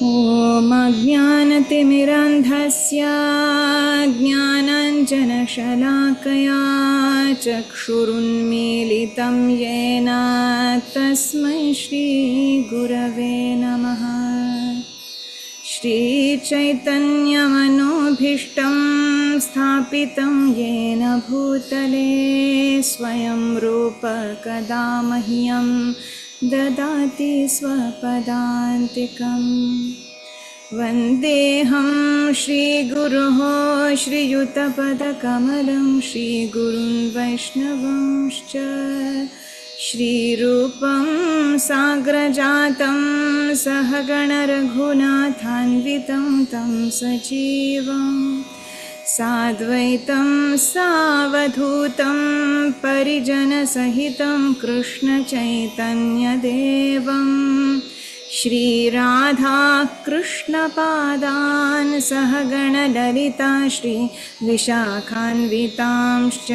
ॐ अज्ञानतिमिरान्धस्य ज्ञानाञ्जनशलाकया चक्षुरुन्मीलितं येन तस्मै श्रीगुरवे नमः। श्रीचैतन्यमनोभीष्टं स्थापितं येन भूतले स्वयं रूप कदा मह्यं ददाति स्वपदान्तिकम्। वन्देऽहं श्रीगुरोः श्रीयुतपदकमलं श्रीगुरुन् वैष्णवंश्च श्रीरूपं साग्रजातं सहगणरघुनाथान्वितं तं सजीवं साद्वैतं सावधूतं परिजनसहितं कृष्णचैतन्यदेवं श्रीराधा कृष्णपादान् सहगणललिता श्रीविशाखान्वितांश्च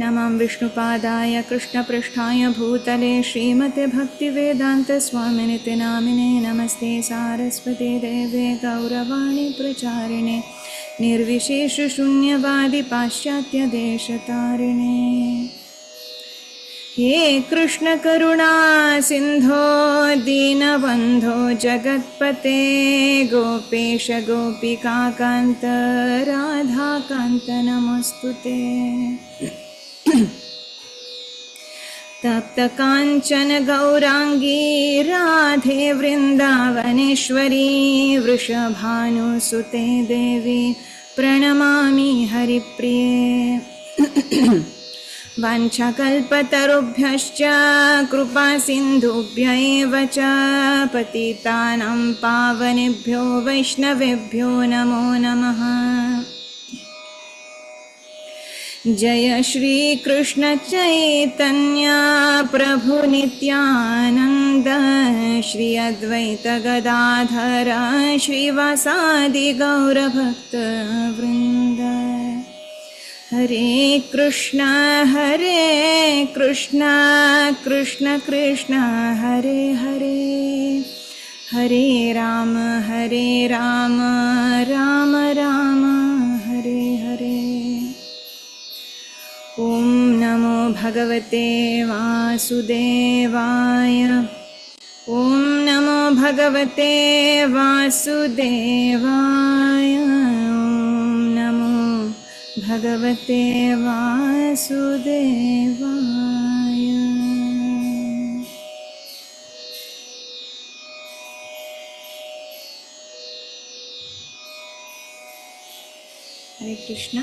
नमः विष्णुपादाय कृष्णपृष्ठाय भूतले श्रीमते भक्तिवेदान्तस्वामिनिति नामिने नमस्ते सारस्वती देवे गौरवाणी प्रचारिणे निर्विशेषशून्यवादी पाश्चात्यदेशतारिणे। हे कृष्ण करुणा सिंधो दीनबन्धो जगत्पते गोपेश गोपिकान्त राधाकान्त नमोस्तुते। तप्त कांचन गौरांगी राधे वृंदावनेश्वरी वृषभानुसुते देवी प्रणमामि हरिप्रिये। वाञ्छाकल्पतरुभ्यश्च कृपा सिन्धुभ्य एव च पतितानां पावनेभ्यो वैष्णवेभ्यो नमो नमः। जय श्री कृष्ण चैतन्य प्रभु नित्यानंद श्री अद्वैत गदाधर श्रीवासादि गौर भक्त वृंद। हरे कृष्ण कृष्ण कृष्ण हरे हरे हरे राम राम राम हरे हरे। ॐ नमो भगवते वासुदेवाय। ॐ नमो भगवते वासुदेवाय। ॐ नमो भगवते वासुदेवाय। हरे Krishna.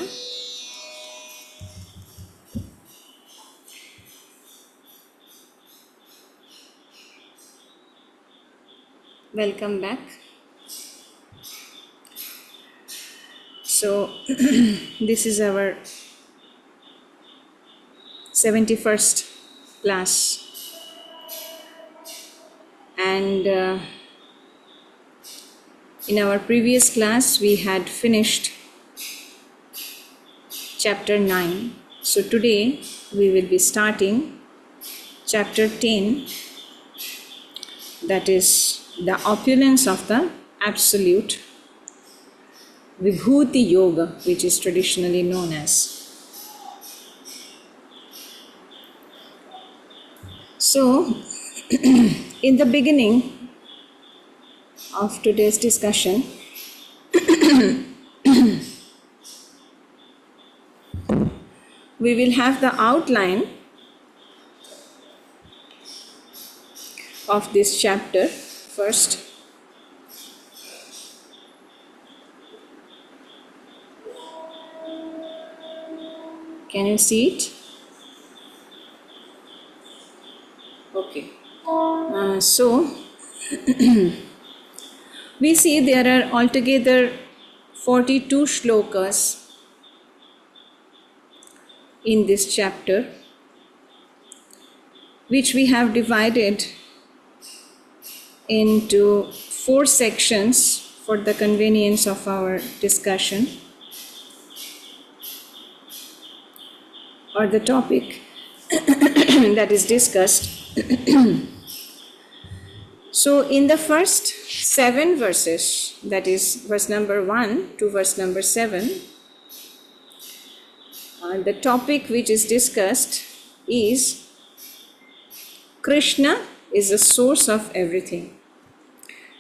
Welcome back. So this is our 71st class, and in our previous class we had finished chapter 9. So today we will be starting chapter 10, that is the opulence of the absolute, Vibhuti Yoga, which is traditionally known as. So, in the beginning of today's discussion, we will have the outline of this chapter first. Can you see it? Okay. So we see there are altogether 42 shlokas in this chapter, which we have divided into 4 sections for the convenience of our discussion. or the topic that is discussed So in the first 7 verses, that is verse number 1 to verse number 7, the topic which is discussed is Krishna is the source of everything.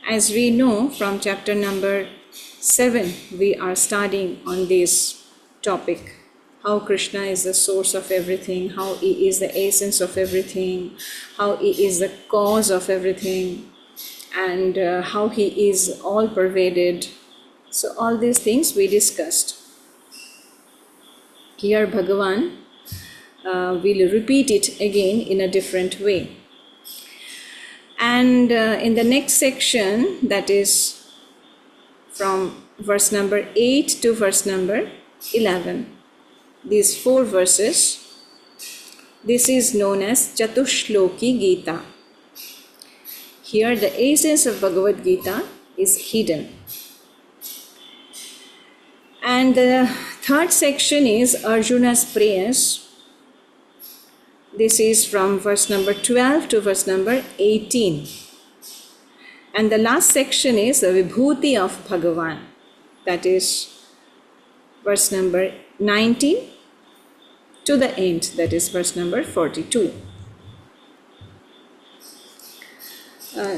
As we know from chapter number 7, we are studying on this topic, how Krishna is the source of everything, how he is the essence of everything, how he is the cause of everything, and how he is all pervaded. So all these things we discussed. Here Bhagavan will repeat it again in a different way. And in the next section, that is from verse number 8 to verse number 11, these 4 verses, this is known as Chatushloki Gita. Here the essence of Bhagavad Gita is hidden. And the third section is Arjuna's prayers. This is from verse number 12 to verse number 18. And the last section is the Vibhuti of Bhagavan. That is verse number 19 to the end. That is verse number 42.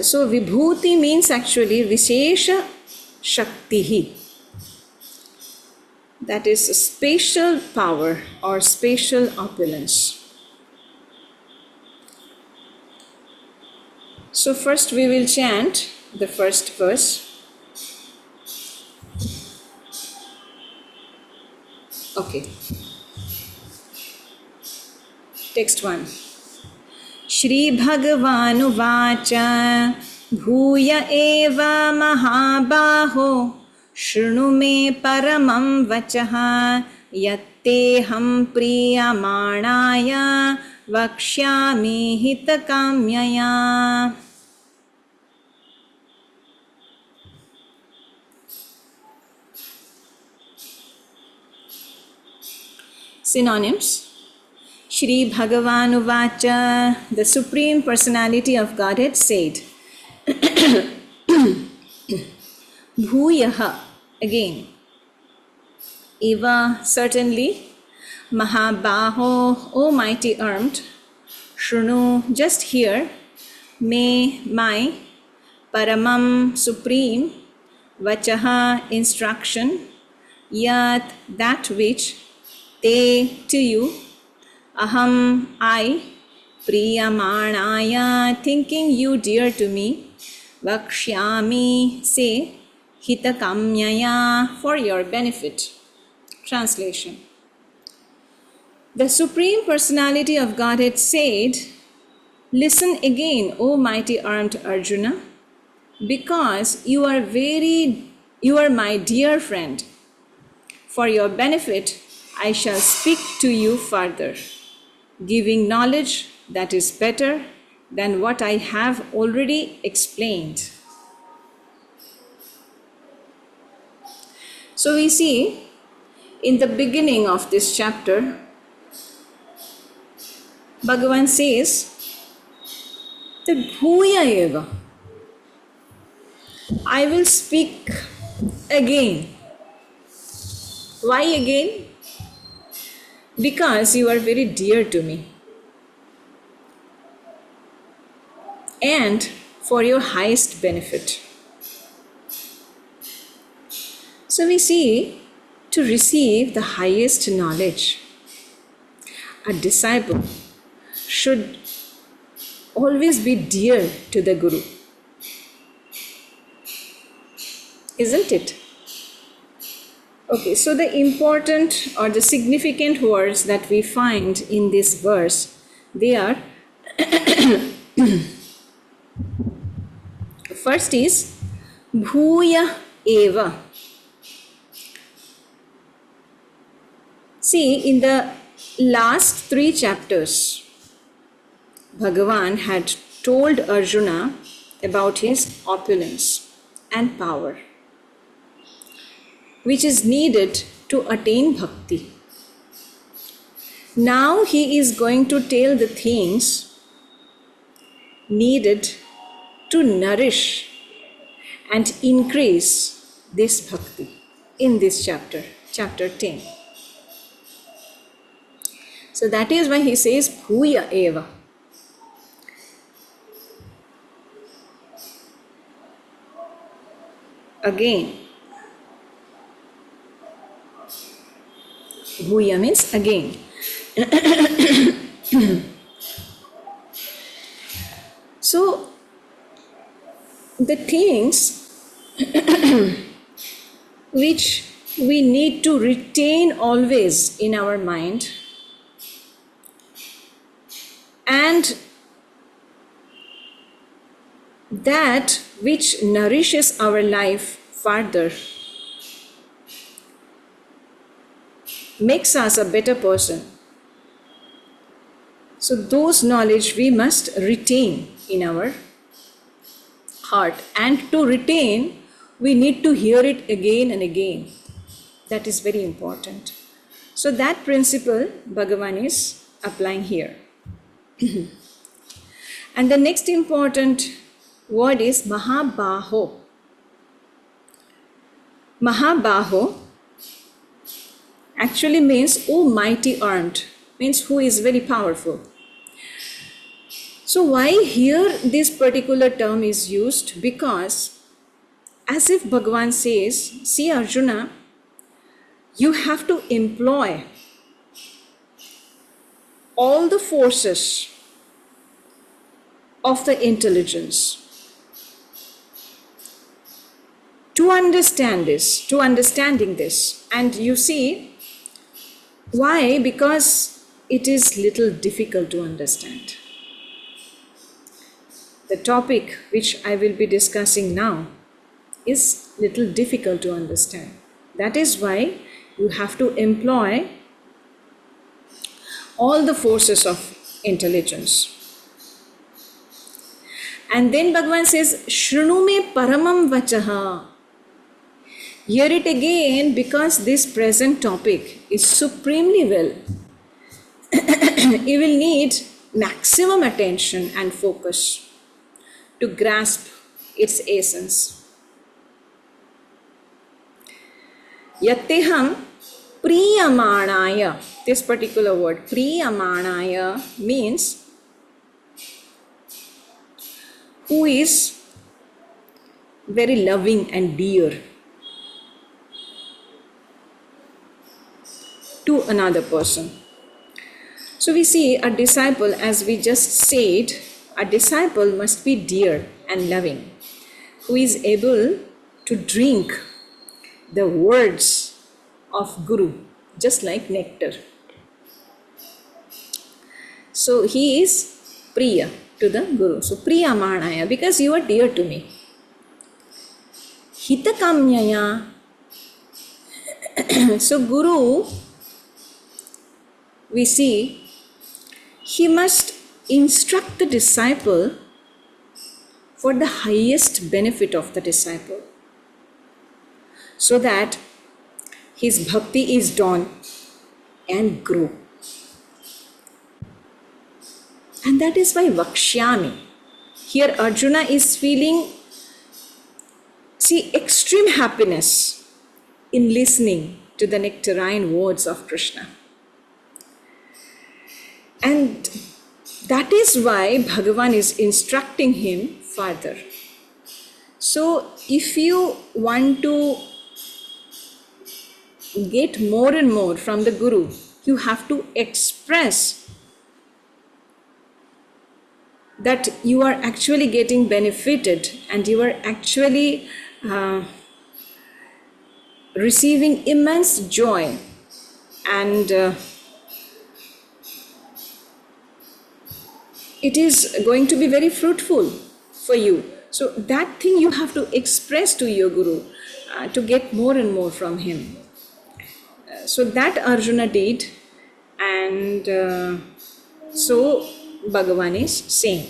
So Vibhuti means actually Vishesha Shaktihi. That is a spatial power or spatial opulence. So first we will chant the first verse. Okay. Text 1. Shri Bhagavanuvacha Bhuya eva mahabaho Shrunu me paramam vachaha Yatteham priyamanaya Vakshyami hitakamyaya. Synonyms. Shri Bhagavanuvacha, the Supreme Personality of Godhead said. Bhuyaha, again. Eva, certainly. Mahabaho, O mighty armed. Shrunu, just hear. Me, my. Paramam, supreme. Vachaha, instruction. Yat, that which. Te, to you. Aham, I. Priyamanaya, thinking you dear to me. Vakshyami, say. Hitakamyaya, for your benefit. Translation. The Supreme Personality of Godhead said, listen again, O mighty armed Arjuna, because you are my dear friend. For your benefit, I shall speak to you further, giving knowledge that is better than what I have already explained. So we see in the beginning of this chapter, Bhagavan says that Bhuya eva, I will speak again. Why again? Because you are very dear to me. And for your highest benefit. So we see, to receive the highest knowledge, a disciple should always be dear to the Guru. Isn't it? Okay, so the important or the significant words that we find in this verse, they are first is Bhuya eva. See, in the last 3 chapters, Bhagavan had told Arjuna about his opulence and power, which is needed to attain bhakti. Now he is going to tell the things needed to nourish and increase this bhakti in this chapter, chapter 10. So that is why he says bhuya eva. Again. Bhuya means again. So the things which we need to retain always in our mind and that which nourishes our life further, makes us a better person. So those knowledge we must retain in our heart, and to retain we need to hear it again and again. That is very important. So that principle Bhagavan is applying here. And the next important word is Mahabaho. Mahabaho actually means oh mighty armed, means who is very powerful. So why here this particular term is used? Because as if Bhagavan says, see Arjuna, you have to employ all the forces of the intelligence to understanding this. And you see, why? Because it is little difficult to understand. The topic which I will be discussing now is little difficult to understand. That is why you have to employ all the forces of intelligence. And then Bhagavan says, Shrunu me paramam vachaha. Hear it again, because this present topic is supremely well. You will need maximum attention and focus to grasp its essence. Yatteham priyamanaya. This particular word, priyamanaya, means who is very loving and dear to another person. So we see a disciple, as we just said, a disciple must be dear and loving, who is able to drink the words of Guru, just like nectar. So he is Priya to the Guru. So Priya Manaya, because you are dear to me. Hitakamnyaya. So Guru, we see, he must instruct the disciple for the highest benefit of the disciple, so that his bhakti is done and grow. And that is why Vakshyami. Here Arjuna is feeling, see, extreme happiness in listening to the nectarine words of Krishna. And that is why Bhagavan is instructing him further. So if you want to get more and more from the Guru, you have to express that you are actually getting benefited and you are actually receiving immense joy, and it is going to be very fruitful for you. So that thing you have to express to your Guru to get more and more from him. So that Arjuna did, and so Bhagavan is saying.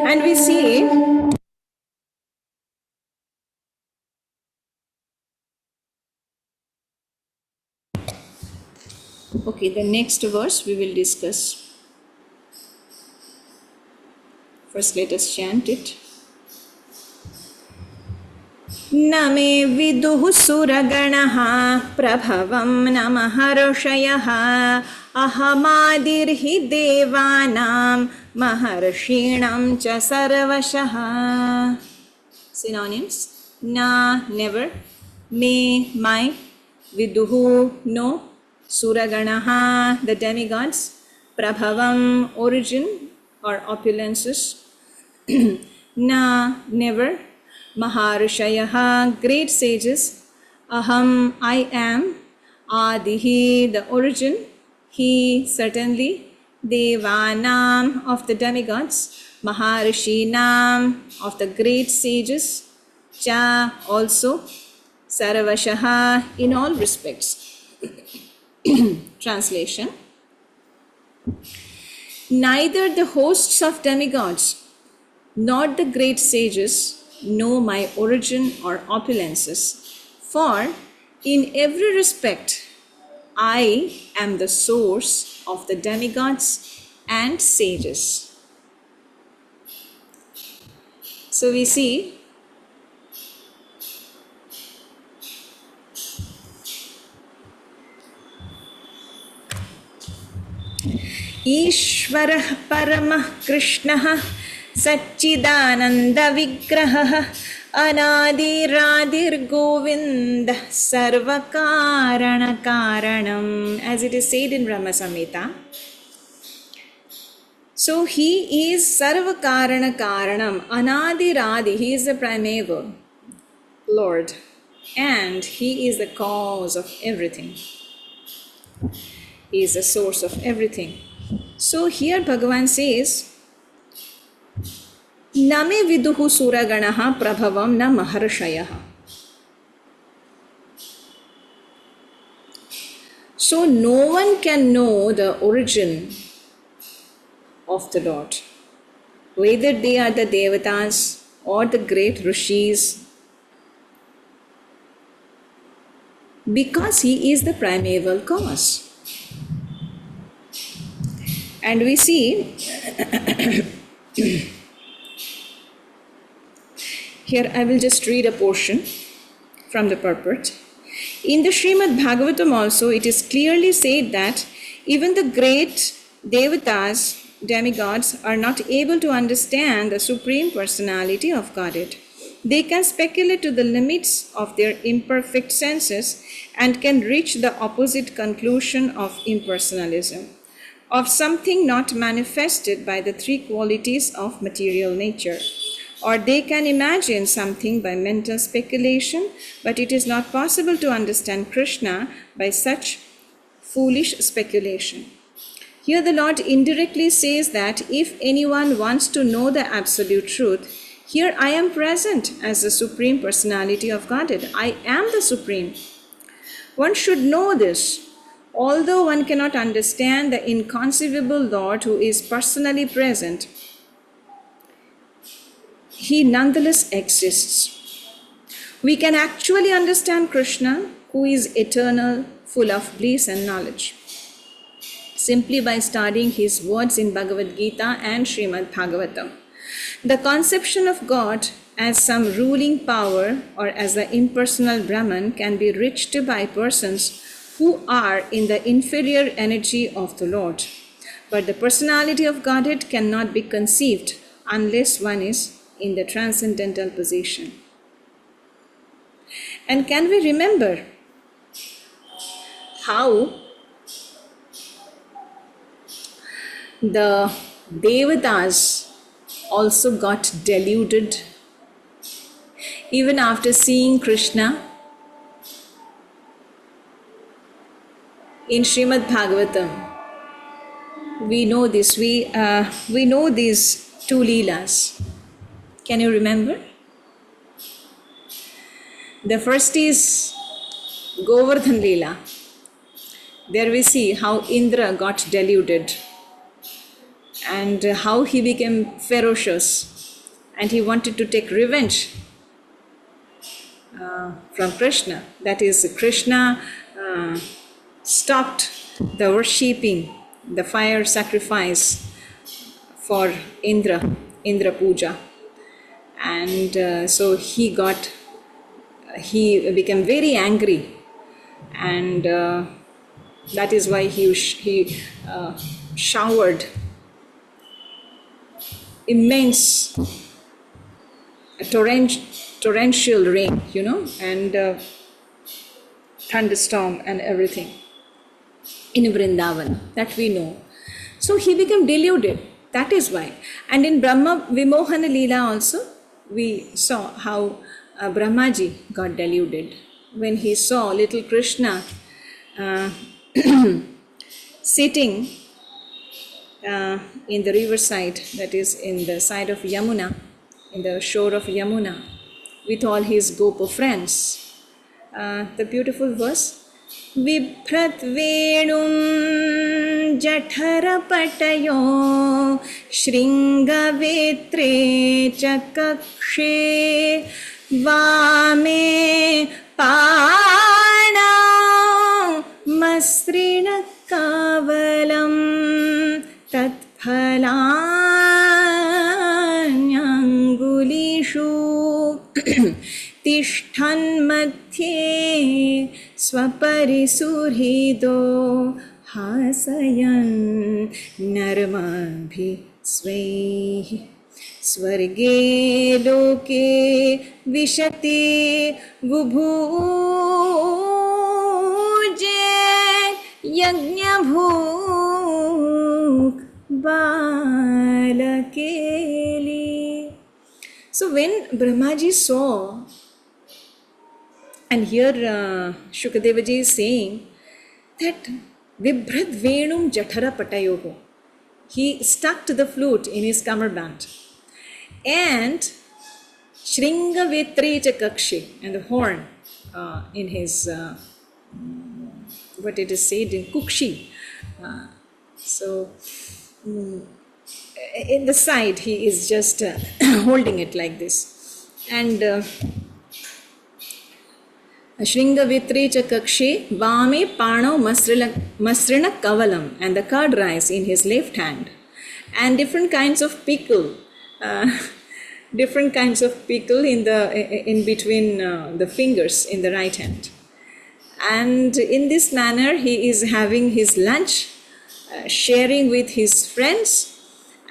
And we see okay, the next verse we will discuss. First, let us chant it. न मे विदुः सुरगणः प्रभवं न महर्षयः अहमादिर्हि देवानां महर्षीणां च सर्वशः. Synonyms: na, never; me, my; viduhu, no; suraganaha, the demigods; prabhavam, origin or opulences; na, never; maharshayaha, great sages; aham, I am; adihi, the origin; he, certainly; devanam, of the demigods; maharshinam, of the great sages; cha, also; sarvashaha, in all respects. Translation: neither the hosts of demigods nor the great sages know my origin or opulences, for in every respect I am the source of the demigods and sages. So we see ईश्वरः परमः कृष्णः सच्चिदानन्दविग्रहः अनादिरादिर्गोविन्दः सर्वकारणकारणम्, as it is said in Brahma Samhita. So he is Sarvakarana Karanam, Anadiradi, he is the primeval Lord, and he is the cause of everything. He is the source of everything. So here Bhagavan says, Name viduhu suraganaha prabhavam na maharshayaha. So no one can know the origin of the Lord, whether they are the devatas or the great rishis, because he is the primeval cause. And we see here, I will just read a portion from the purport. In the Srimad Bhagavatam also, it is clearly said that even the great devatas, demigods, are not able to understand the Supreme Personality of Godhead. They can speculate to the limits of their imperfect senses and can reach the opposite conclusion of impersonalism, of something not manifested by the three qualities of material nature. Or they can imagine something by mental speculation, but it is not possible to understand Krishna by such foolish speculation. Here the Lord indirectly says that if anyone wants to know the absolute truth, here I am present as the Supreme Personality of Godhead. I am the Supreme. One should know this. Although one cannot understand the inconceivable Lord who is personally present, he nonetheless exists. We can actually understand Krishna, who is eternal, full of bliss and knowledge, simply by studying his words in Bhagavad Gita and Srimad Bhagavatam. The conception of God as some ruling power or as the impersonal Brahman can be reached by persons who are in the inferior energy of the Lord. But the personality of Godhead cannot be conceived unless one is in the transcendental position. And can we remember how the devatas also got deluded even after seeing Krishna? In Srimad Bhagavatam, we know this. We know these two leelas. Can you remember? The first is Govardhan Leela. There we see how Indra got deluded and how he became ferocious and he wanted to take revenge from Krishna. That is, Krishna stopped the worshipping, the fire sacrifice for Indra, Indra Puja. And so he became very angry, and that is why he showered immense torrential rain, and thunderstorm and everything in Vrindavan, that we know. So he became deluded. That is why. And in Brahma Vimohana Leela also, we saw how Brahmaji got deluded when he saw little Krishna sitting in the riverside, that is in the side of Yamuna, in the shore of Yamuna, with all his Gopa friends. The beautiful verse, Vibhrat Venum Jathara Shringavetre Chakakshe Vame Pana Masrina Kavalam Tatphalanyangulishu Tishtan Madhye Swaparisurhido Hasayan Narmabhi Svai Swarge Loke Vishati Vubhuje Yajna Bhuk Balakeli. So when Brahmaji saw, and here Shukadevaji is saying that Vibhrat Venum Jathara Patayoho, he stuck to the flute in his kamarband, and Shringa Vetre Chakakshe, and the horn in his, what it is said in Kukshi. So in the side he is just holding it like this, and Shringa Vitre Chakakshe Vame Pano Masrina Kavalam, and the curd rice in his left hand, and different kinds of pickle in between the fingers in the right hand. And in this manner he is having his lunch, sharing with his friends,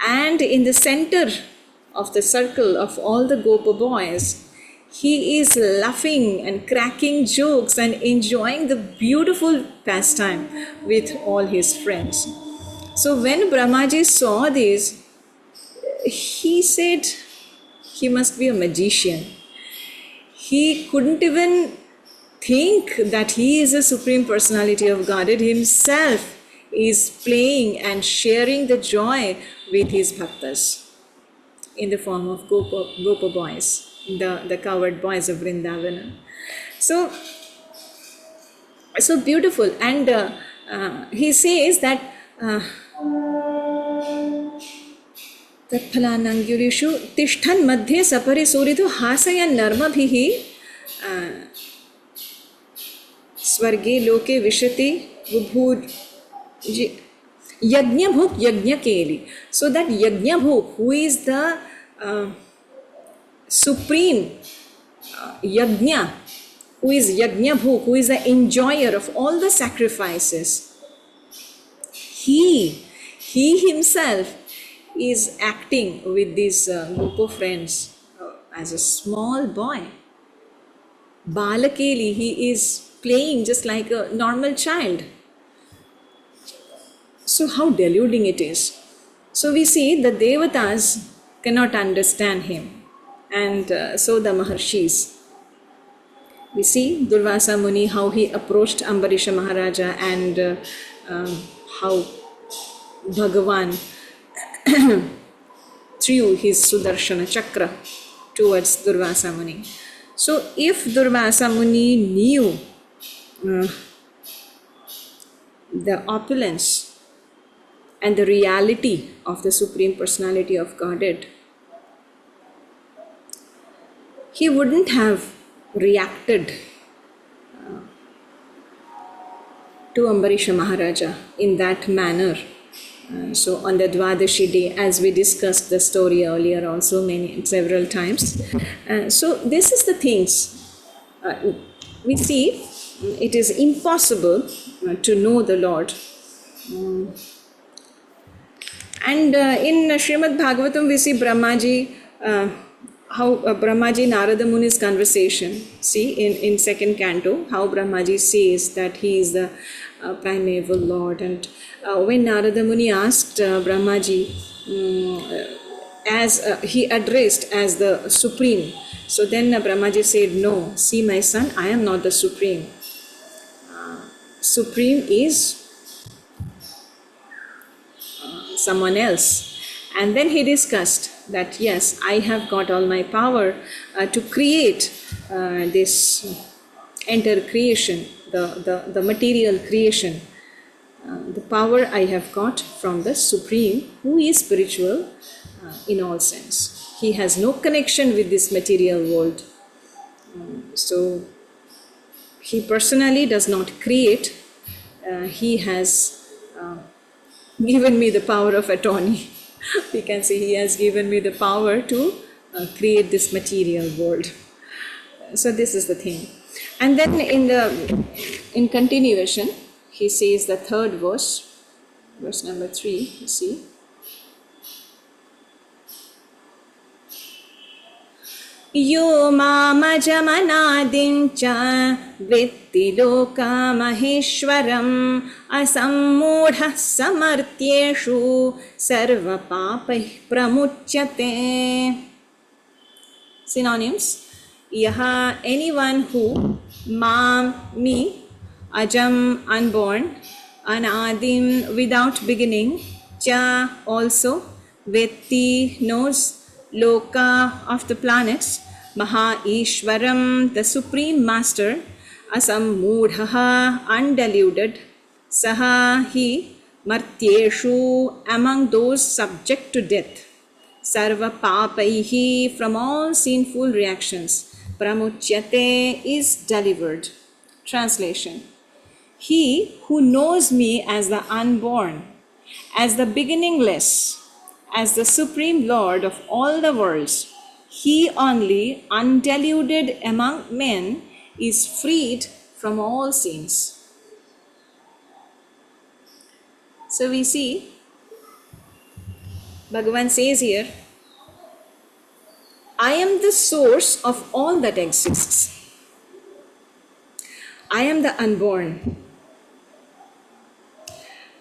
and in the center of the circle of all the Gopa boys, he is laughing and cracking jokes and enjoying the beautiful pastime with all his friends. So when Brahmaji saw this, he said he must be a magician. He couldn't even think that he is a Supreme Personality of Godhead himself is playing and sharing the joy with his bhaktas in the form of Gopa boys, the cowherd boys of Vrindavana. So beautiful. And he says that Tatphalanangulishu Tishtan Madhye Sapari Suridu Hasayan Narmabhihi Swarge Loke Vishati Vubhuj Yajna Keli. So that Yajna, who is the supreme Yajna, who is Yajna, who is the enjoyer of all the sacrifices, he himself is acting with these Gopa friends as a small boy. Balakeli, he is playing just like a normal child. So how deluding it is. So we see the Devatas cannot understand him, and so the Maharshis. We see Durvasa Muni, how he approached Ambarisha Maharaja, and how Bhagavan threw his Sudarshana Chakra towards Durvasa Muni. So if Durvasa Muni knew the opulence and the reality of the Supreme Personality of Godhead, he wouldn't have reacted to Ambarisha Maharaja in that manner So on the Dwadashi day, as we discussed the story earlier also several times. So this is the things we see. It is impossible to know the Lord. And in Srimad Bhagavatam we see Brahmaji, how Brahmaji Narada Muni's conversation. See in second canto how Brahmaji says that he is the primeval Lord. And when Narada Muni asked Brahmaji, as he addressed as the supreme, so then Brahmaji said, no, see my son, I am not the supreme. Supreme is someone else. And then he discussed that yes, I have got all my power to create this entire creation, the material creation. The power I have got from the Supreme, who is spiritual in all sense. He has no connection with this material world. So he personally does not create. He has given me the power of attorney. We can say he has given me the power to create this material world. So this is the thing. And then in continuation, he says the third verse number 3, you see. यो मामजमनादिं च वेत्ति लोकमहेश्वरम् असम्मूढः समर्थ्येषु सर्वपापैः प्रमुच्यते. Synonyms: yaha, anyone who, mam, me, ajam, unborn, anadim, without beginning, cha, also, vetti, knows, loka, of the planets, maha ishwaram, the supreme master, asammudhaha, undeluded, saha, he, martyeshu, among those subject to death, sarva papaihi, from all sinful reactions, pramuchyate, is delivered. Translation: he who knows me as the unborn, as the beginningless, as the supreme Lord of all the worlds, he only, undeluded among men, is freed from all sins. So we see Bhagavan says here, I am the source of all that exists. I am the unborn.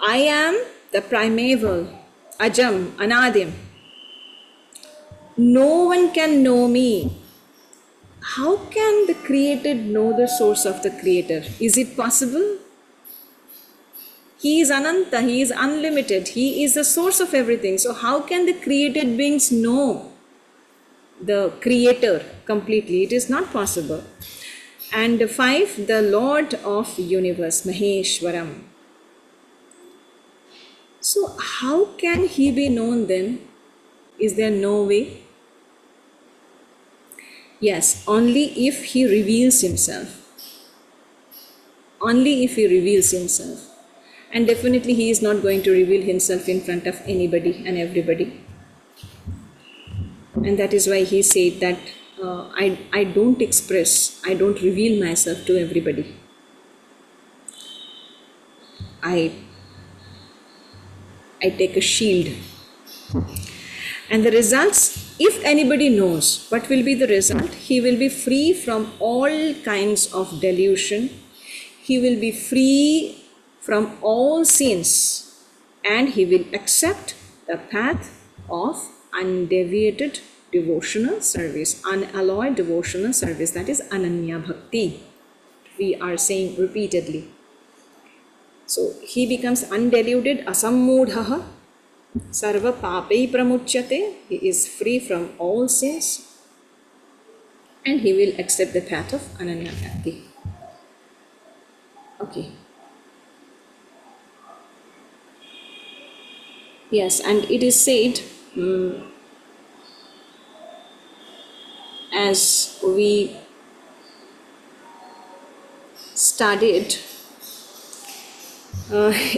I am the primeval, Ajam, Anadim. No one can know me. How can the created know the source of the creator? Is it possible? He is Ananta, he is unlimited, he is the source of everything. So how can the created beings know the creator completely? It is not possible. And 5, the Lord of universe, Maheshwaram. So how can he be known then? Is there no way? Yes, only if he reveals himself. Only if he reveals himself. And definitely he is not going to reveal himself in front of anybody and everybody. And that is why he said that I don't express, I don't reveal myself to everybody. I take a shield. And the results, if anybody knows what will be the result, he will be free from all kinds of delusion. He will be free from all sins. And he will accept the path of undeviated devotional service, unalloyed devotional service, that is Ananya Bhakti. We are saying repeatedly. So he becomes undeluded, asammudhaha, sarva papai pramuchyate, he is free from all sins, and he will accept the path of Ananya Bhakti. Okay. Yes, and it is said, as we studied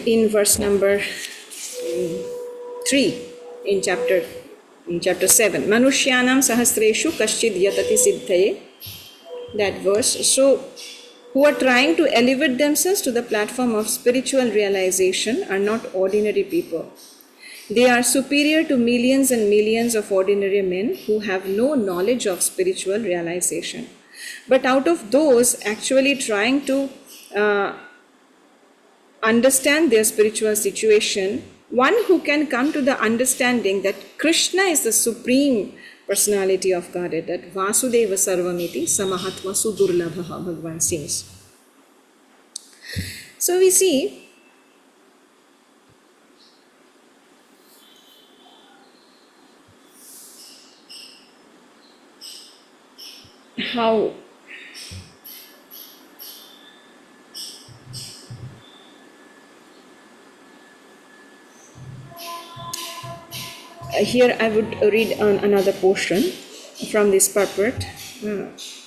in verse number 3 in chapter 7. Manushyanam sahasreshu kaschid yatati siddhaye. That verse. So, who are trying to elevate themselves to the platform of spiritual realization are not ordinary people. They are superior to millions and millions of ordinary men who have no knowledge of spiritual realization. But out of those actually trying to understand their spiritual situation, one who can come to the understanding that Krishna is the supreme personality of Godhead, that Vasudeva Sarvamiti Samahatma Sudurlabha, Bhagavan says. So we see how here I would read another portion from this purport,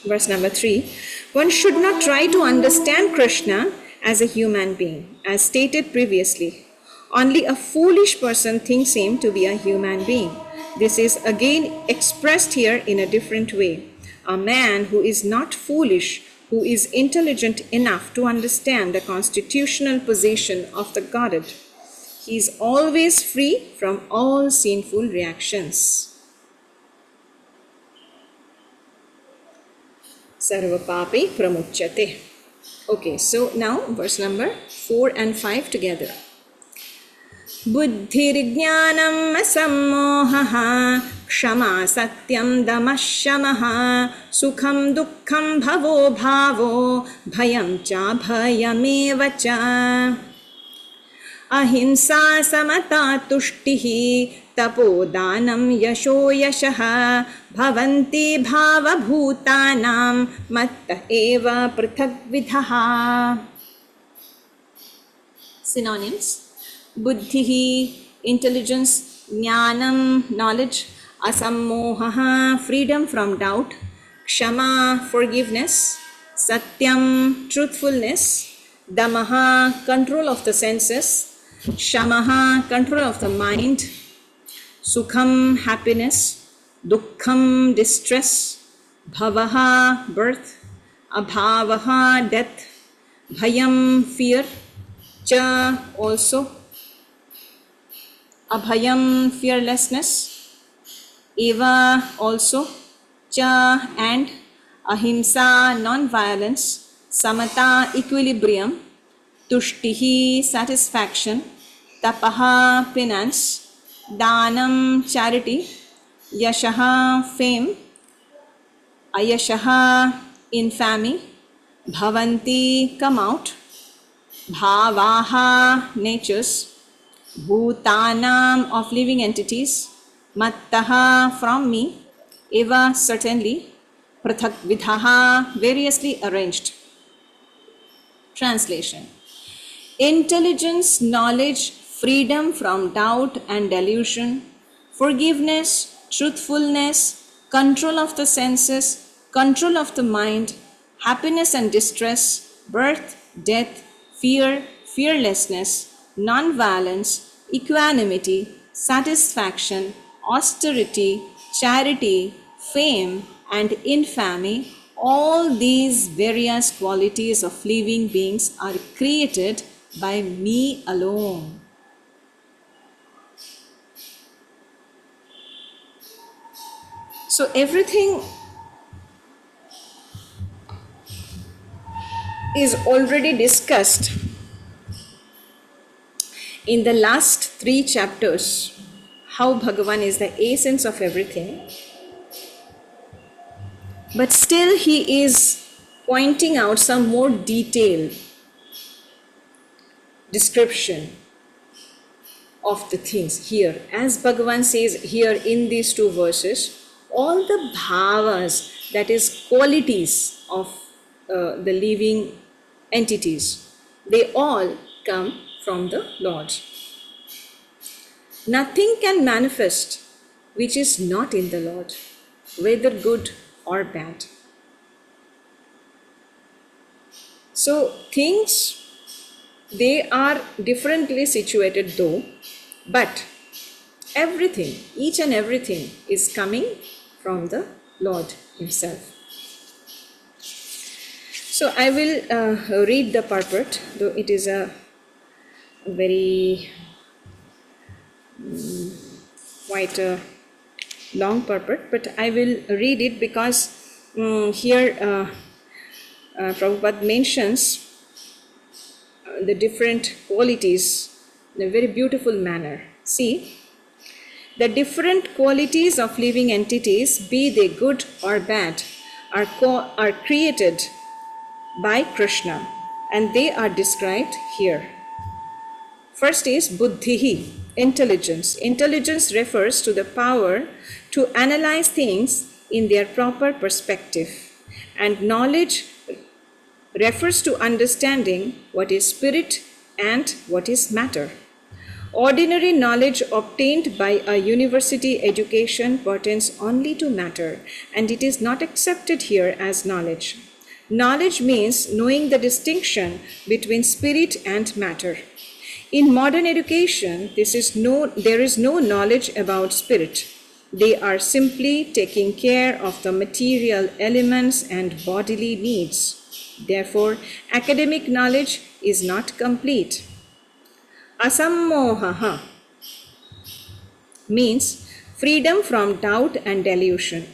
verse number 3. One should not try to understand Krishna as a human being. As stated previously, only a foolish person thinks him to be a human being. This is again expressed here in a different way. A man who is not foolish, who is intelligent enough to understand the constitutional position of the Godhead, he is always free from all sinful reactions. Sarva papi pramuchyate. Okay, so now verse number 4 and 5 together. Buddhirjnanam sammohaha kshama satyam damah shamaha sukham dukkham bhavo bhavo bhayam cha bhayameva cha ahimsa samata tushtihi tapodanam yasho yashah bhavanti bhava bhutanam matta eva prithak vidhaha. Synonyms: buddhihi, intelligence; jnanam, knowledge; asammohaha, freedom from doubt; kshama, forgiveness; satyam, truthfulness; damaha, control of the senses; shamaha, control of the mind; sukham, happiness; dukkham, distress; bhavaha, birth; abhavaha, death; bhayam, fear; cha, also; abhayam, fearlessness; eva, also; cha, and; ahimsa, non-violence; samata, equilibrium; tushtihi, satisfaction; tapaha, penance; danam, charity; yashaha, fame; ayashaha, infamy; bhavanti, come out; bhavaha, natures; bhutanam, of living entities; mattaha, from me; eva, certainly; prathak vidhaha, variously arranged. Translation: intelligence, knowledge, freedom from doubt and delusion, forgiveness, truthfulness, control of the senses, control of the mind, happiness and distress, birth, death, fear, fearlessness, non-violence, equanimity, satisfaction, austerity, charity, fame, and infamy, all these various qualities of living beings are created by me alone. So everything is already discussed in the last 3 chapters, how Bhagavan is the essence of everything. But still he is pointing out some more detailed description of the things here. As Bhagavan says here in these 2 verses, all the bhavas, that is qualities of the living entities, they all come from the Lord. Nothing can manifest which is not in the Lord, whether good or bad. So things, they are differently situated though, But everything, each and everything is coming from the Lord Himself. So I will read the purport, though it is a very quite a long purport, but I will read it because here Prabhupada mentions the different qualities in a very beautiful manner. See, the different qualities of living entities, be they good or bad, are created by Krishna, and they are described here. First is buddhihi, intelligence. Intelligence refers to the power to analyze things in their proper perspective, and knowledge refers to understanding what is spirit and what is matter. Ordinary knowledge obtained by a university education pertains only to matter, and it is not accepted here as knowledge. Knowledge means knowing the distinction between spirit and matter. In modern education, there is no knowledge about spirit. They are simply taking care of the material elements and bodily needs. Therefore, academic knowledge is not complete. Asammohaha means freedom from doubt and delusion,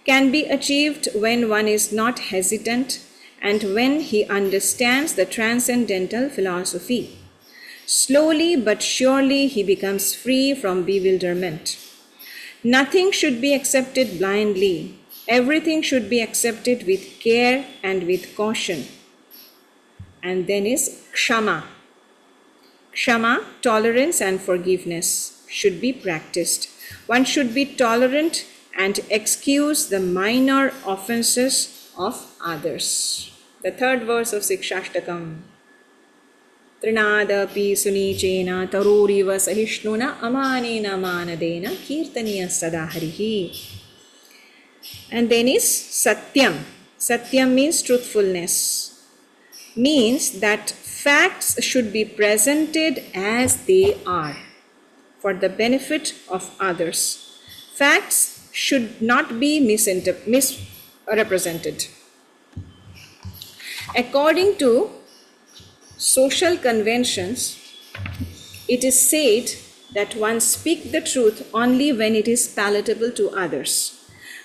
can be achieved when one is not hesitant and when he understands the transcendental philosophy. Slowly but surely he becomes free from bewilderment. Nothing should be accepted blindly. Everything should be accepted with care and with caution. And then is kshama. Kshama, tolerance and forgiveness, should be practiced. One should be tolerant and excuse the minor offenses of others. The third verse of Sikshashtakam. Trinadapi sunicena taruriva sahishnuna amanena manadena kirtaniya sadaharihi. And then is Satyam. Satyam means truthfulness. Means that facts should be presented as they are for the benefit of others. Facts should not be misrepresented. According to social conventions, it is said that one speaks the truth only when it is palatable to others.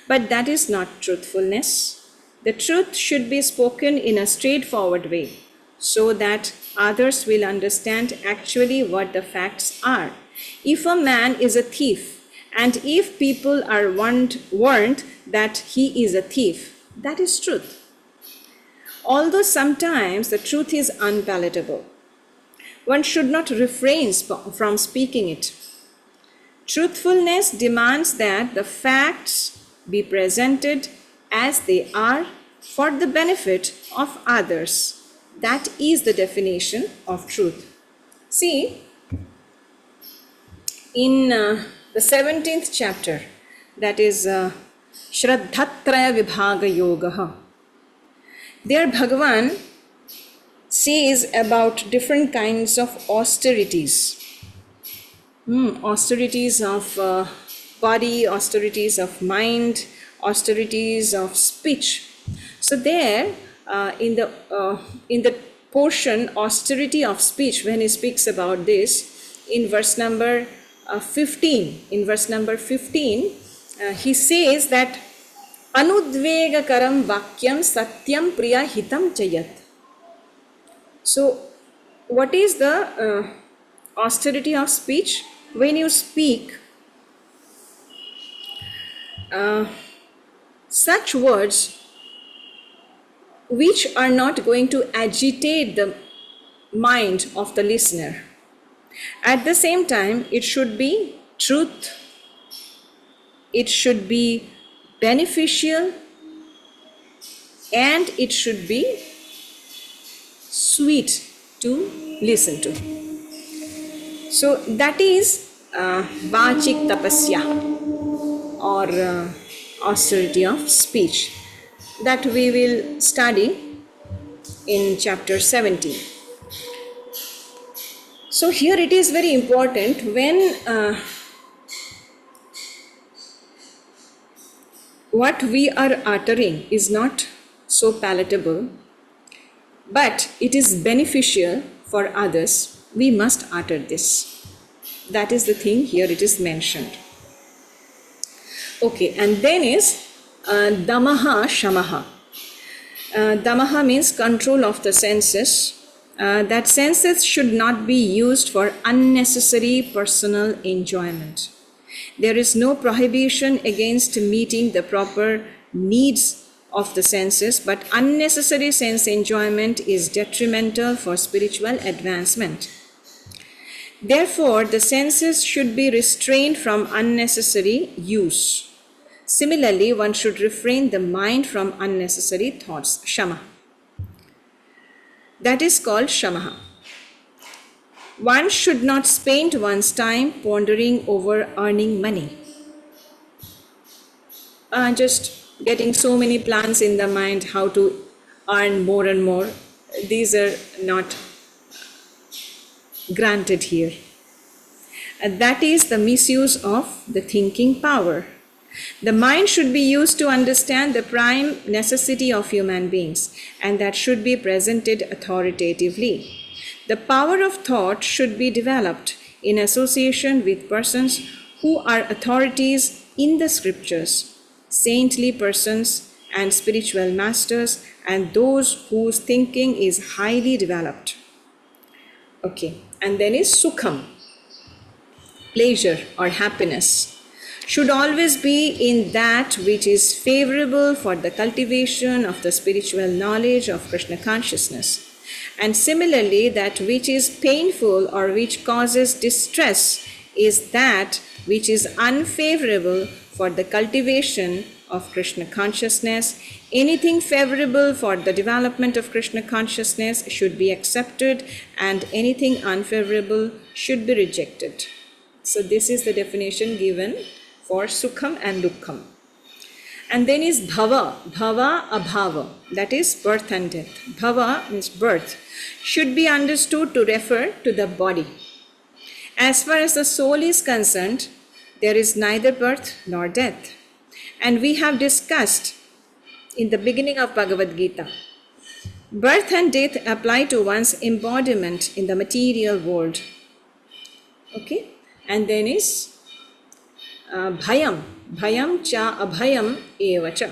But that is not truthfulness. The truth should be spoken in a straightforward way, so that others will understand actually what the facts are. If a man is a thief, and if people are warned that he is a thief, that is truth. Although sometimes the truth is unpalatable, one should not refrain from speaking it. Truthfulness demands that the facts be presented as they are for the benefit of others. That is the definition of truth. See, in the 17th chapter, that is Shraddhatraya Vibhaga Yogaha, there Bhagavan says about different kinds of austerities. Austerities of body, austerities of mind, austerities of speech. So there, in the portion austerity of speech, when he speaks about this, in verse number 15, he says that Anudvegakaram vakyam satyam priya hitam chayat. So, what is the austerity of speech? When you speak such words which are not going to agitate the mind of the listener. At the same time, it should be truth, it should be beneficial, and it should be sweet to listen to. So that is Vachik Tapasya, or austerity of speech, that we will study in chapter 17. So here it is very important when what we are uttering is not so palatable, but it is beneficial for others, we must utter this. That is the thing here it is mentioned. Okay, and then is damaha shamaha. Damaha means control of the senses. That senses should not be used for unnecessary personal enjoyment. There is no prohibition against meeting the proper needs of the senses, but unnecessary sense enjoyment is detrimental for spiritual advancement. Therefore, the senses should be restrained from unnecessary use. Similarly, one should refrain the mind from unnecessary thoughts, shama. That is called shamaha. One should not spend one's time pondering over earning money. Just getting so many plans in the mind how to earn more and more. These are not granted here. That is the misuse of the thinking power. The mind should be used to understand the prime necessity of human beings, and that should be presented authoritatively. The power of thought should be developed in association with persons who are authorities in the scriptures, saintly persons and spiritual masters, and those whose thinking is highly developed. Okay, and then is sukham, pleasure or happiness, should always be in that which is favorable for the cultivation of the spiritual knowledge of Krishna consciousness. And similarly, that which is painful or which causes distress is that which is unfavorable for the cultivation of Krishna consciousness. Anything favorable for the development of Krishna consciousness should be accepted, and anything unfavorable should be rejected. So this is the definition given for sukham and dukkham. And then is bhava, bhava, abhava, that is birth and death. Bhava means birth, should be understood to refer to the body. As far as the soul is concerned, there is neither birth nor death. And we have discussed in the beginning of Bhagavad Gita, birth and death apply to one's embodiment in the material world. Okay, and then is bhayam, bhayam cha abhayam eva cha.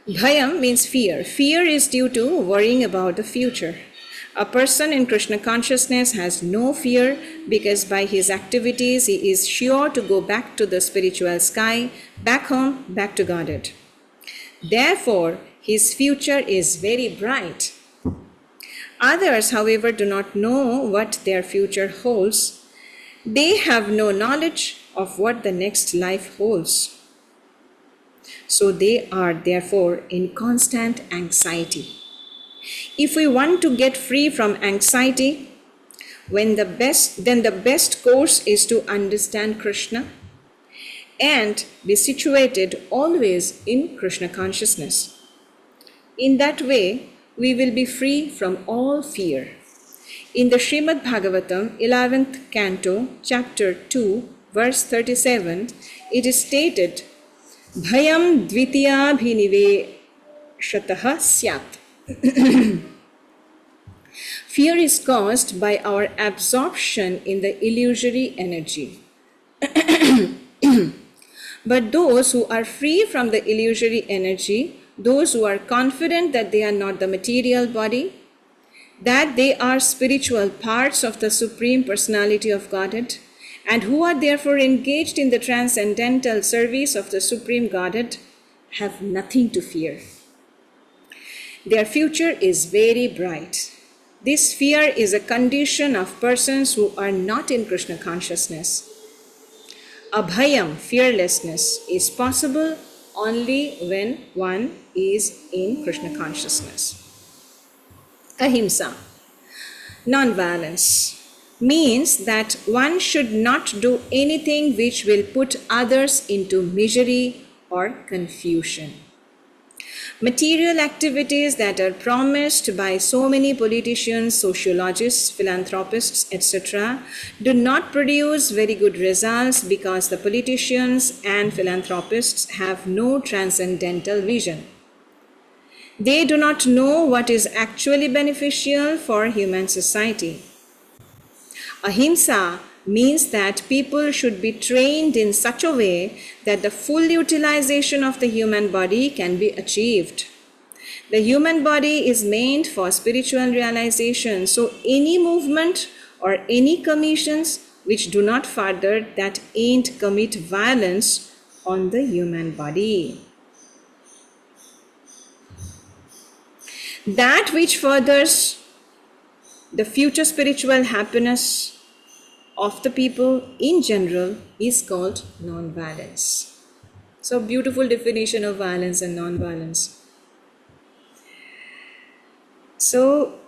Bhayam means fear. Fear is due to worrying about the future. A person in Krishna consciousness has no fear because by his activities he is sure to go back to the spiritual sky, back home, back to Godhead. Therefore, his future is very bright. Others, however, do not know what their future holds. They have no knowledge of what the next life holds. So they are therefore in constant anxiety. If we want to get free from anxiety, then the best course is to understand Krishna and be situated always in Krishna consciousness. In that way, we will be free from all fear. In the Srimad Bhagavatam, 11th canto, chapter 2, verse 37, it is stated, Bhayam dvitiya bhiniveshataha syat. Fear is caused by our absorption in the illusory energy. But those who are free from the illusory energy, those who are confident that they are not the material body, that they are spiritual parts of the Supreme Personality of Godhead, and who are therefore engaged in the transcendental service of the Supreme Godhead, have nothing to fear. Their future is very bright. This fear is a condition of persons who are not in Krishna consciousness. Abhayam, fearlessness, is possible only when one is in Krishna consciousness. Ahimsa, non-violence, means that one should not do anything which will put others into misery or confusion. Material activities that are promised by so many politicians, sociologists, philanthropists, etc., do not produce very good results because the politicians and philanthropists have no transcendental vision. They do not know what is actually beneficial for human society. Ahimsa means that people should be trained in such a way that the full utilization of the human body can be achieved. The human body is meant for spiritual realization, so any movement or any commissions which do not further that ain't commit violence on the human body. That which furthers the future spiritual happiness of the people in general is called non-violence. So, beautiful definition of violence and non-violence. So,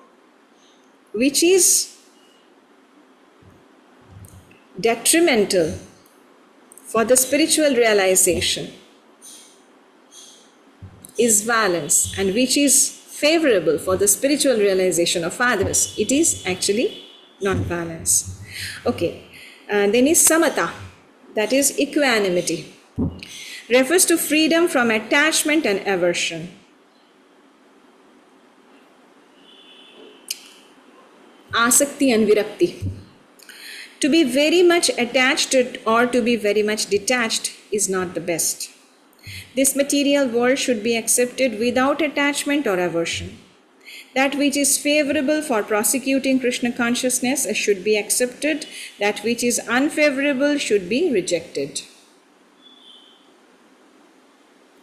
which is detrimental for the spiritual realization is violence, and which is favorable for the spiritual realization of others, it is actually non-violence. Okay, then is samatha, that is equanimity. Refers to freedom from attachment and aversion. Asakti and virakti. To be very much attached or to be very much detached is not the best. This material world should be accepted without attachment or aversion. That which is favorable for prosecuting Krishna consciousness should be accepted. That which is unfavorable should be rejected.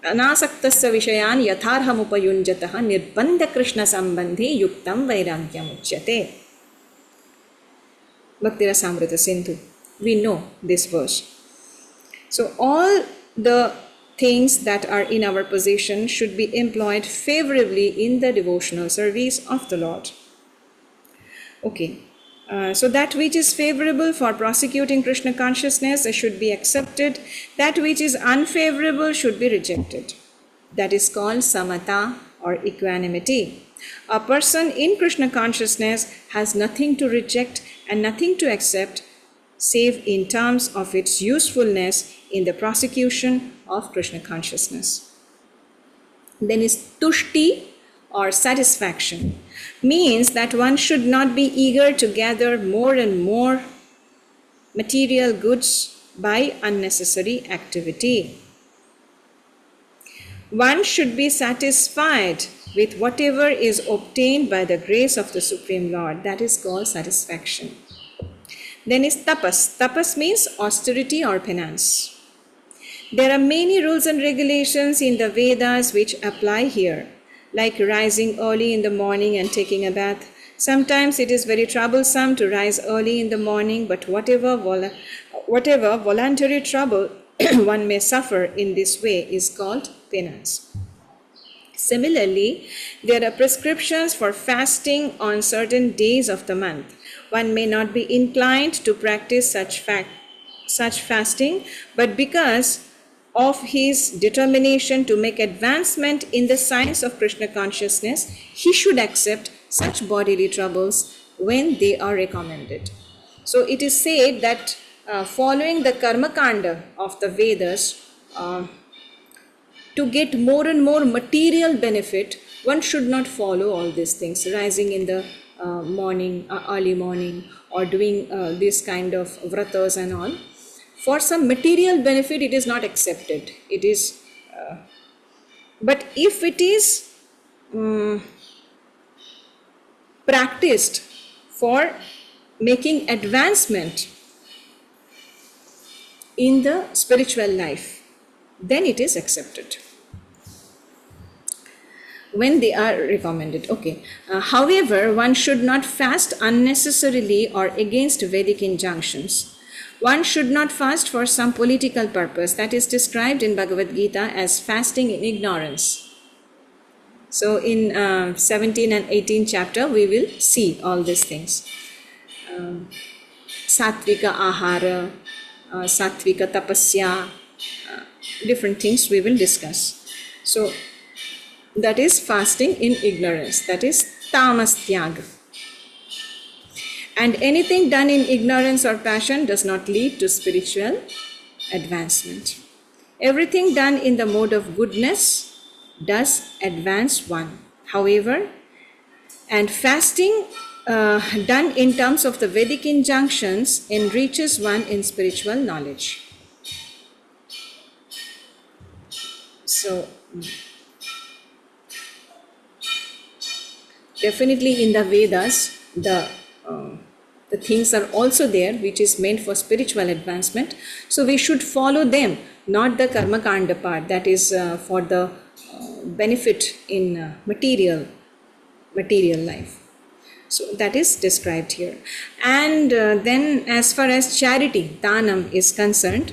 Anasaktasya vishayan yatharham upayunjataha nirbandha Krishna sambandhi yuktam vairagyam uchyate. Bhakti Rasamrita Sindhu. We know this verse. So all the things that are in our possession should be employed favorably in the devotional service of the Lord. Okay, so that which is favorable for prosecuting Krishna consciousness should be accepted. That which is unfavorable should be rejected. That is called samatha or equanimity. A person in Krishna consciousness has nothing to reject and nothing to accept save in terms of its usefulness in the prosecution of Krishna consciousness. Then is tushti or satisfaction, means that one should not be eager to gather more and more material goods by unnecessary activity. One should be satisfied with whatever is obtained by the grace of the Supreme Lord. That is called satisfaction. Then is tapas. Tapas means austerity or penance. There are many rules and regulations in the Vedas which apply here, like rising early in the morning and taking a bath. Sometimes it is very troublesome to rise early in the morning, but whatever voluntary trouble one may suffer in this way is called penance. Similarly, there are prescriptions for fasting on certain days of the month. One may not be inclined to practice such fasting, but because of his determination to make advancement in the science of Krishna consciousness, he should accept such bodily troubles when they are recommended. So it is said that following the karma kanda of the Vedas, to get more and more material benefit, one should not follow all these things, rising in the morning, early morning, or doing this kind of vratas and all. For some material benefit, it is not accepted. It is, but if it is practiced for making advancement in the spiritual life, then it is accepted when they are recommended. Okay. However, one should not fast unnecessarily or against Vedic injunctions. One should not fast for some political purpose. That is described in Bhagavad Gita as fasting in ignorance. So in 17 and 18 chapter, we will see all these things. Sattvika ahara, sattvika tapasya, different things we will discuss. So that is fasting in ignorance, that is tamas tyaga. And anything done in ignorance or passion does not lead to spiritual advancement. Everything done in the mode of goodness does advance one. However, and fasting done in terms of the Vedic injunctions enriches one in spiritual knowledge. So, definitely in the Vedas, the things are also there which is meant for spiritual advancement. So we should follow them, not the karma kanda part, that is for the benefit in material life. So that is described here. And then as far as charity, danam, is concerned,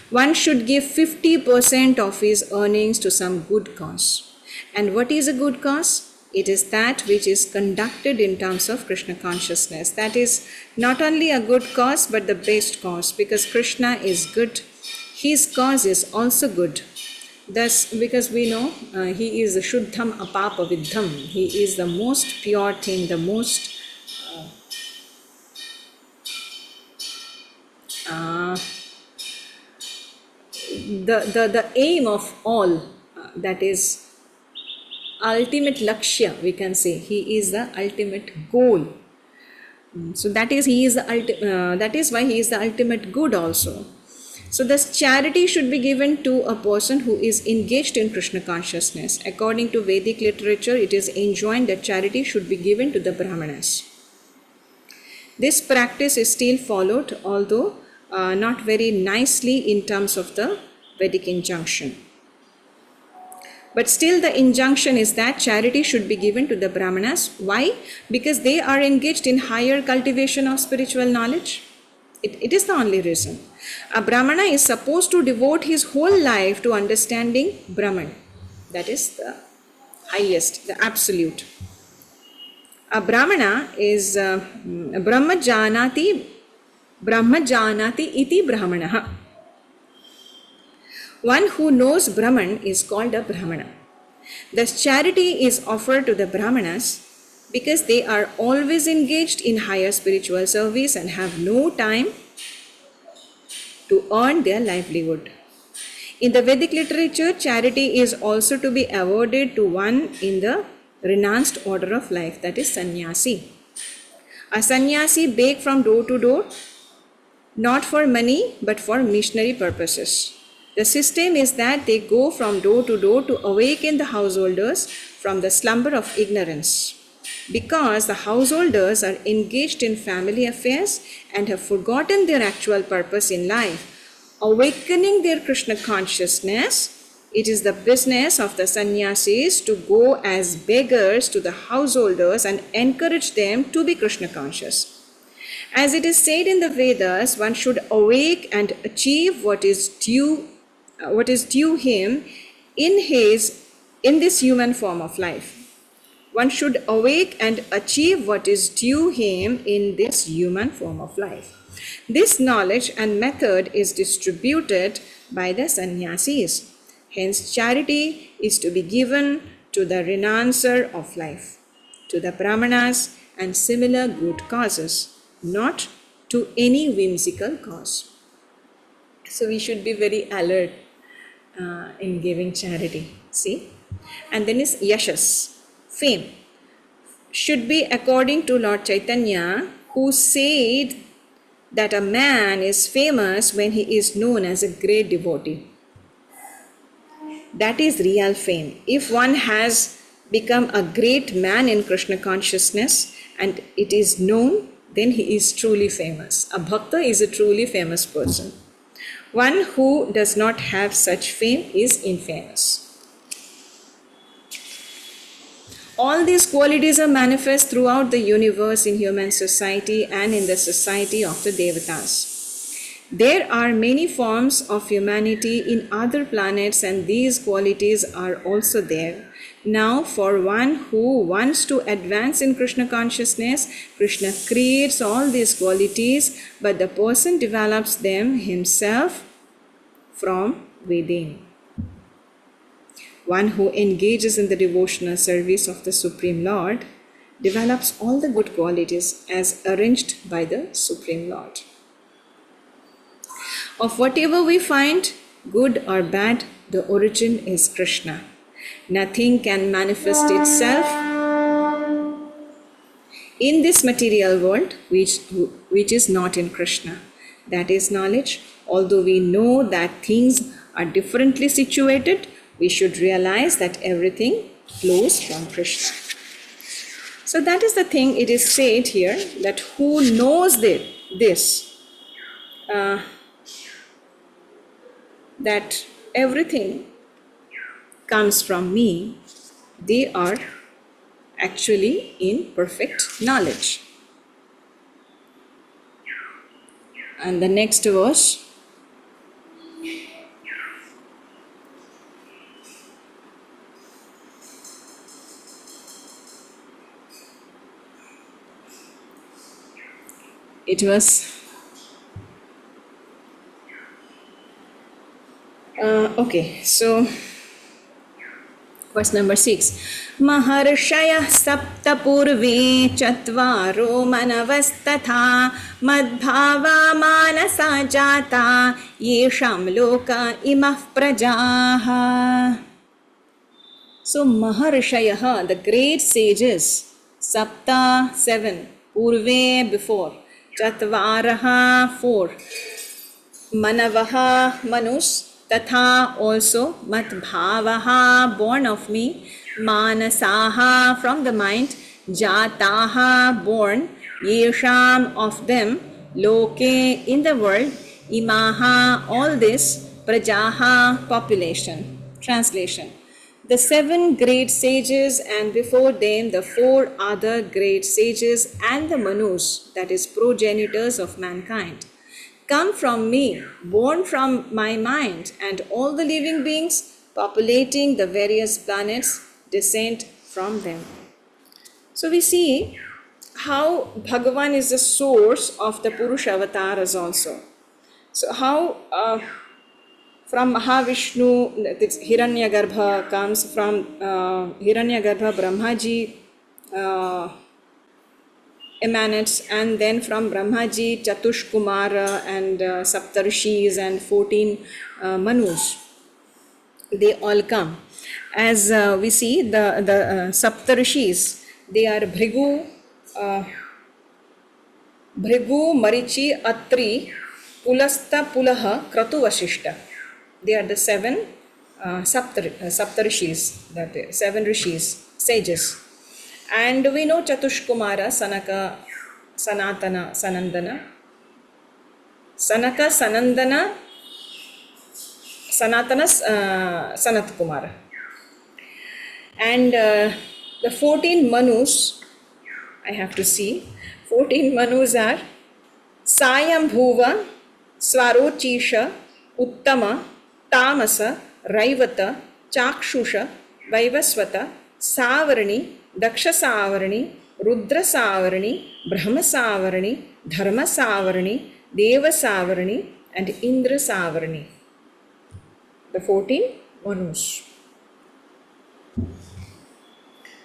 one should give 50% of his earnings to some good cause. And what is a good cause? It is that which is conducted in terms of Krishna consciousness. That is not only a good cause but the best cause, because Krishna is good, his cause is also good. Thus, because we know he is Shuddham Apapa Viddham, he is the most pure thing, the most the aim of all, that is ultimate lakshya, we can say. He is the ultimate goal. So that is that is why he is the ultimate good also. So this charity should be given to a person who is engaged in Krishna consciousness. According to Vedic literature, it is enjoined that charity should be given to the Brahmanas. This practice is still followed, although not very nicely in terms of the Vedic injunction. But still the injunction is that charity should be given to the Brahmanas. Why? Because they are engaged in higher cultivation of spiritual knowledge. It is the only reason. A Brahmana is supposed to devote his whole life to understanding Brahman. That is the highest, the absolute. A Brahmana is Brahma janati iti Brahmanaha. One who knows Brahman is called a Brahmana. Thus, charity is offered to the Brahmanas because they are always engaged in higher spiritual service and have no time to earn their livelihood. In the Vedic literature, charity is also to be awarded to one in the renounced order of life, that is sannyasi. A sannyasi begs from door to door, not for money but for missionary purposes. The system is that they go from door to awaken the householders from the slumber of ignorance. Because the householders are engaged in family affairs and have forgotten their actual purpose in life, awakening their Krishna consciousness, it is the business of the sannyasis to go as beggars to the householders and encourage them to be Krishna conscious. As it is said in the Vedas, one should awake and achieve what is due him in this human form of life. One should awake and achieve what is due him in this human form of life. This knowledge and method is distributed by the sannyasis. Hence, charity is to be given to the renouncer of life, to the brahmanas and similar good causes, not to any whimsical cause. So we should be very alert in giving charity. See? And then is yashas, fame. Should be according to Lord Chaitanya, who said that a man is famous when he is known as a great devotee. That is real fame. If one has become a great man in Krishna consciousness and it is known, then he is truly famous. A bhakta is a truly famous person. One who does not have such fame is infamous. All these qualities are manifest throughout the universe in human society and in the society of the Devatas. There are many forms of humanity in other planets and these qualities are also there. Now, for one who wants to advance in Krishna consciousness, Krishna creates all these qualities, but the person develops them himself from within. One who engages in the devotional service of the Supreme Lord develops all the good qualities as arranged by the Supreme Lord. Of whatever we find, good or bad, the origin is Krishna. Nothing can manifest itself in this material world which is not in Krishna. That is knowledge. Although we know that things are differently situated, we should realize that everything flows from Krishna. So that is the thing it is said here, that who knows this, that everything comes from me, they are actually in perfect knowledge. And the next verse, it was okay, so verse number 6. Maharshayah sapta purve chatvaro manavasthatha madbhava manasa jata yesham loka imah prajaha. So Maharshayah, the great sages, sapta 7, purve before, chatvaraha 4, manavaha manus, tatha also, matbhavaha born of me, manasaha from the mind, jataha born, yesham of them, loke in the world, imaha all this, prajaha population. Translation. The 7 great sages and before them the 4 other great sages and the manus, that is progenitors of mankind, come from me, born from my mind, and all the living beings populating the various planets descend from them. So we see how Bhagavan is the source of the Purusha avatars also. So how from Mahavishnu, this Hiranyagarbha comes from Hiranyagarbha, Brahmaji emanates, and then from Brahmaji, Chatushkumara and Saptarshis and 14 Manus, they all come. As we see, the Saptarshis, they are Bhrigu, Marichi, Atri, Pulasta, Pulaha, Kratu, Vasishta. They are the 7 Saptarshis, that is, 7 rishis, sages. And we know Chatushkumara, Sanaka, Sanatana, Sanandana. Sanaka, Sanandana, Sanatana, Sanat Kumara. And the 14 Manus, I have to see, 14 Manus are Sayambhuva, Swarochisha, Uttama, Tamasa, Raivata, Chakshusha, Vaivasvata, Savarani, Daksha Savarani, Rudra Savarani, Brahma Savarani, Dharma Savarani, Deva Savarani, and Indra Savarani. The 14 Manus.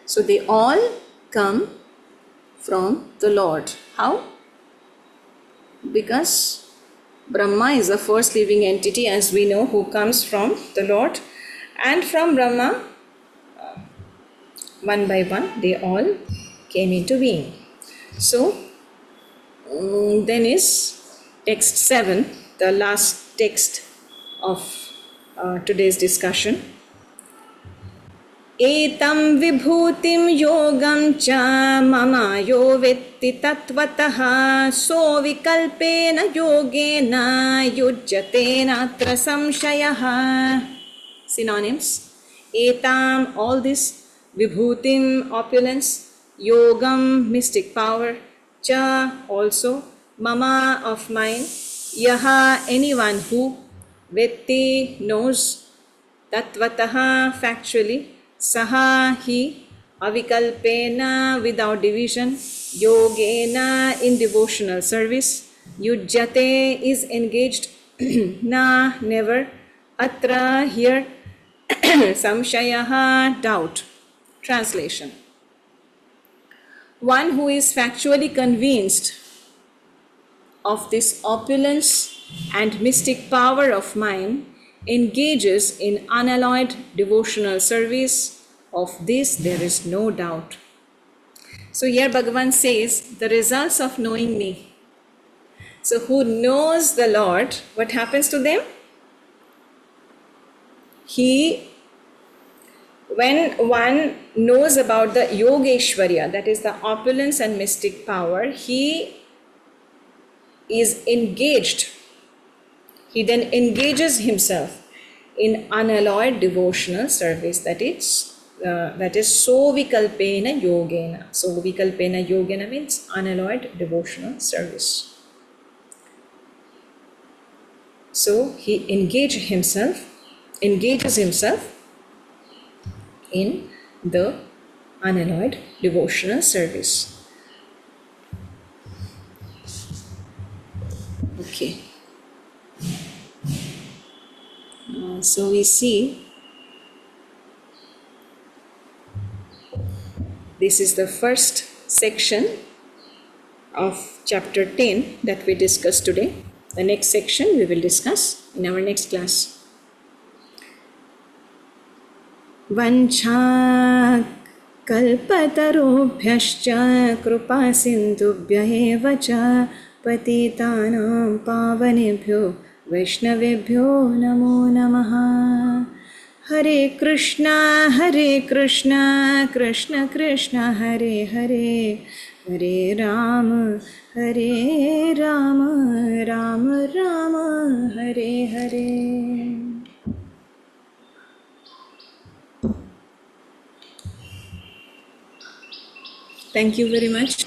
So they all come from the Lord. How? Because Brahma is the first living entity, as we know, who comes from the Lord, and from Brahma, one by one, they all came into being. So, then is text 7, the last text of today's discussion. Etam vibhutim yogam cha mama yo vetti tattvatah so vikalpena yogena yujjatena atra samshayah. Synonyms. Etam, all this, vibhutim, opulence, yogam, mystic power, cha, also, mama, of mine, yaha, anyone who, vetti, knows, tattvataha, factually, saha, he, avikalpena, without division, yogena, in devotional service, yujjate, is engaged, na, never, atra, here, Samshayaha, doubt. Translation. One who is factually convinced of this opulence and mystic power of mine engages in unalloyed devotional service. Of this there is no doubt. So here Bhagavan says the results of knowing me. So who knows the Lord, what happens to them? When one knows about the Yogeshwarya, that is the opulence and mystic power, he is engaged. He then engages himself in unalloyed devotional service. That is sovikalpena yogena. Sovikalpena yogena means unalloyed devotional service. So he engages himself in the unalloyed devotional service. Okay. So we see this is the first section of chapter 10 that we discussed today. The next section we will discuss in our next class. Vancha kalpatarubhyascha kripa sindhubhya eva cha patitanam pavanebhyo vaishnavebhyo namo namaha. Hare Krishna Krishna Krishna Hare Hare, Hare Rama Rama Rama Hare Hare. Thank you very much.